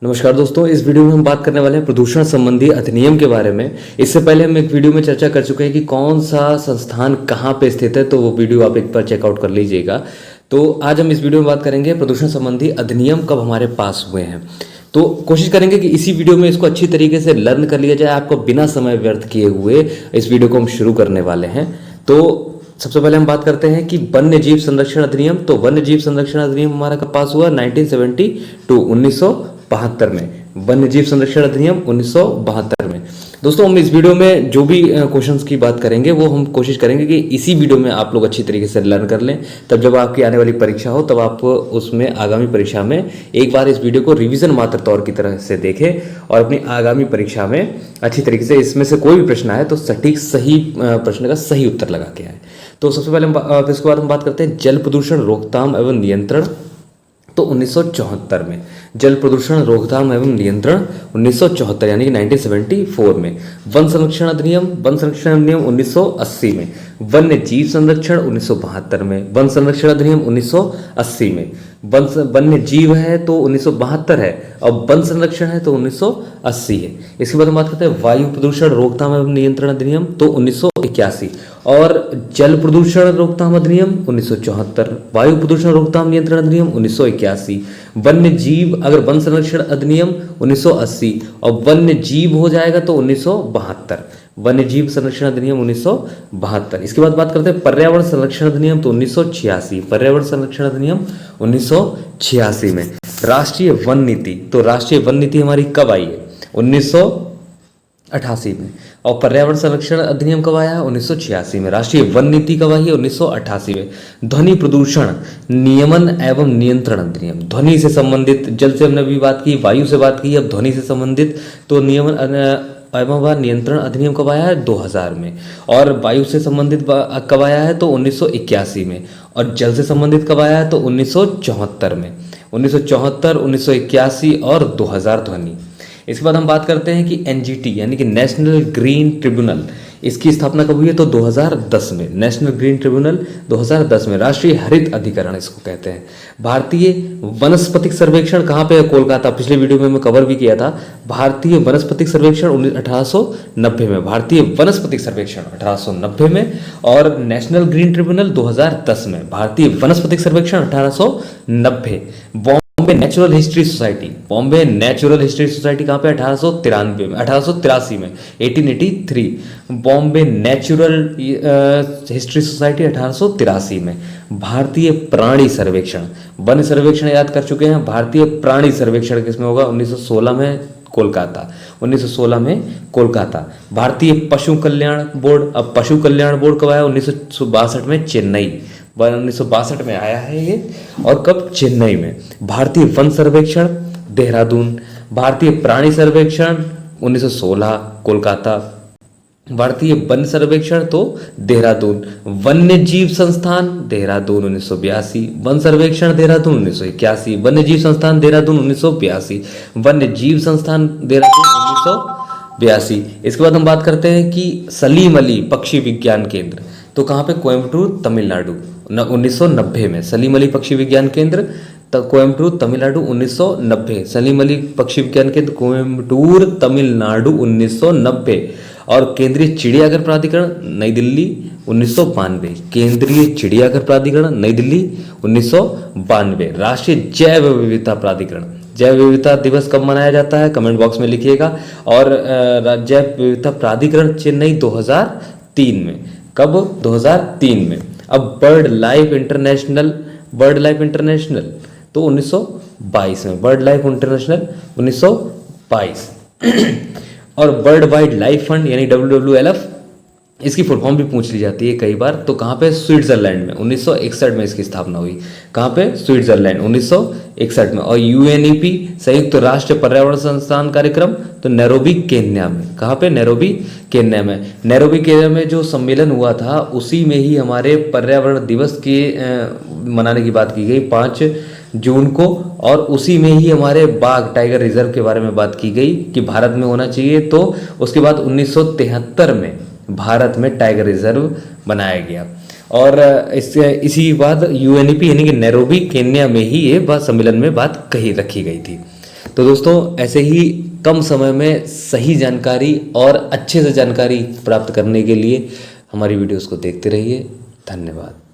नमस्कार दोस्तों, इस वीडियो में हम बात करने वाले हैं प्रदूषण संबंधी अधिनियम के बारे में। इससे पहले हम एक वीडियो में चर्चा कर चुके हैं कि कौन सा संस्थान कहाँ पे स्थित है, तो वो वीडियो आप एक बार चेकआउट कर लीजिएगा। तो आज हम इस वीडियो में बात करेंगे प्रदूषण संबंधी अधिनियम कब हमारे पास हुए हैं। तो कोशिश करेंगे कि इसी वीडियो में इसको अच्छी तरीके से लर्न कर लिया जाए, आपको बिना समय व्यर्थ किए हुए इस वीडियो को हम शुरू करने वाले हैं। तो सबसे पहले हम बात करते हैं कि वन्य जीव संरक्षण अधिनियम। तो वन्य जीव संरक्षण अधिनियम हमारा कब पास हुआ? 1972 में। वन्य जीव संरक्षण अधिनियम 1972 में। दोस्तों, हम इस वीडियो में जो भी क्वेश्चंस की बात करेंगे वो हम कोशिश करेंगे कि इसी वीडियो में आप लोग अच्छी तरीके से लर्न कर लें, तब जब आपकी आने वाली परीक्षा हो तब आप उसमें आगामी परीक्षा में एक बार इस वीडियो को रिवीजन मात्र तौर की तरह से देखें और अपनी आगामी परीक्षा में अच्छी तरीके से इसमें से कोई भी प्रश्न आए तो सटीक सही प्रश्न का सही उत्तर लगा के आए। तो सबसे पहले इसके बाद हम बात करते हैं जल प्रदूषण रोकथाम एवं नियंत्रण। तो 1974 में जल प्रदूषण रोकथाम एवं नियंत्रण 1974 यानी कि 1974 में। वन संरक्षण अधिनियम 1980 में। वन्य जीव संरक्षण 1972 में। वन संरक्षण अधिनियम 1980 में। वन्य जीव है तो 1972 है और वन संरक्षण है तो 1980 है। इसके बाद हम बात करते हैं वायु प्रदूषण रोकथाम एवं नियंत्रण अधिनियम तो 1981 और जल प्रदूषण रोकथाम अधिनियम 1974। वायु प्रदूषण रोकथाम नियंत्रण अधिनियम 1981। वन्य जीव अगर वन संरक्षण अधिनियम 1980 और वन्य जीव हो जाएगा तो 1972। वन्य जीव संरक्षण अधिनियम 1972। इसके बाद बात करते हैं पर्यावरण संरक्षण अधिनियम तो 1986। पर्यावरण संरक्षण अधिनियम 1986 में। राष्ट्रीय वन नीति, तो राष्ट्रीय वन नीति हमारी कब आई है? 1988 में। और पर्यावरण संरक्षण अधिनियम कब आया है? 1986 में। राष्ट्रीय वन नीति कब आई है? 1988 में। ध्वनि प्रदूषण नियमन एवं नियंत्रण अधिनियम, ध्वनि से संबंधित, जल से हमने अभी बात की, वायु से बात की, अब ध्वनि से संबंधित तो नियमन एवं नियंत्रण अधिनियम कब आया है? 2000 में। और वायु से संबंधित कब आया है? तो 1981 में। और जल से संबंधित कब आया है? तो 1974 में। 1974, 1981 और 2000 ध्वनि। इसके बाद हम बात करते हैं कि एनजीटी यानी कि नेशनल ग्रीन ट्रिब्यूनल, इसकी स्थापना कब हुई है? तो 2010 में। नेशनल ग्रीन ट्रिब्यूनल 2010 में। राष्ट्रीय हरित अधिकरण इसको कहते हैं। भारतीय वनस्पतिक सर्वेक्षण कहाँ पे है? कोलकाता। पिछले वीडियो में मैं कवर भी किया था। भारतीय वनस्पतिक सर्वेक्षण 1890 में। भारतीय वनस्पतिक सर्वेक्षण 1890 में और नेशनल ग्रीन ट्रिब्यूनल 2010 में। भारतीय वनस्पतिक सर्वेक्षण 1890। Bombay natural history society, Bombay natural history society कहाँ पे? 1893 में, 1883 में, 1883। बॉम्बे नेचुरल हिस्ट्री सोसाइटी 1883 में। भारतीय प्राणी सर्वेक्षण, वन सर्वेक्षण याद कर चुके हैं। भारतीय प्राणी सर्वेक्षण किसमें होगा? 1916 में, कोलकाता। 1916 में कोलकाता। भारतीय पशु कल्याण बोर्ड, अब पशु कल्याण बोर्ड कब आया? 1962 में, चेन्नई। 1962 में आया है ये। और कब? चेन्नई में। भारतीय वन सर्वेक्षण देहरादून। भारतीय प्राणी सर्वेक्षण 1916 कोलकाता। भारतीय वन सर्वेक्षण तो देहरादून। वन्य जीव संस्थान देहरादून 1982। वन सर्वेक्षण देहरादून 1981। वन्य जीव संस्थान देहरादून 1982। वन्य जीव संस्थान देहरादून 1982। इसके बाद हम बात करते हैं कि सलीम अली पक्षी विज्ञान केंद्र, तो कहाँ पे? कोयम्बटूर तमिलनाडु 1990 में। सलीम अली पक्षी विज्ञान केंद्र कोयम्बटूर तमिलनाडु 1990। सलीम अली पक्षी विज्ञान केंद्र कोयम्बटूर तमिलनाडु 1990। और केंद्रीय चिड़ियाघर प्राधिकरण नई दिल्ली 1992। केंद्रीय चिड़ियाघर प्राधिकरण नई दिल्ली 1992। राष्ट्रीय जैव विविधता प्राधिकरण, जैव विविधता दिवस कब मनाया जाता है? कमेंट बॉक्स में लिखिएगा। और जैव विविधता प्राधिकरण चेन्नई 2003 में। कब? 2003 में। अब bird life international, bird life international तो 1922 में। Bird life international 1922। और वर्ल्ड वाइड लाइफ फंड यानी WWLF, इसकी फुल फॉर्म भी पूछ ली जाती है कई बार। तो कहाँ पे? स्विट्जरलैंड में 1961 में इसकी स्थापना हुई। कहाँ पे? स्विट्जरलैंड 1961 में। और UNEP संयुक्त राष्ट्र पर्यावरण संस्थान कार्यक्रम तो नैरोबी केन्या में। कहाँ पे? नैरोबी केन्या में। नैरोबी केन्या में जो सम्मेलन हुआ था उसी में ही हमारे पर्यावरण दिवस के मनाने की बात की गई 5 जून को। और उसी में ही हमारे बाघ टाइगर रिजर्व के बारे में बात की गई कि भारत में होना चाहिए। तो उसके बाद 1973 में भारत में टाइगर रिजर्व बनाया गया। और इससे इसी बाद यूएनईपी यानी कि नैरोबी केन्या में ही ये बात सम्मेलन में बात कही रखी गई थी। तो दोस्तों ऐसे ही कम समय में सही जानकारी और अच्छे से जानकारी प्राप्त करने के लिए हमारी वीडियोस को देखते रहिए। धन्यवाद।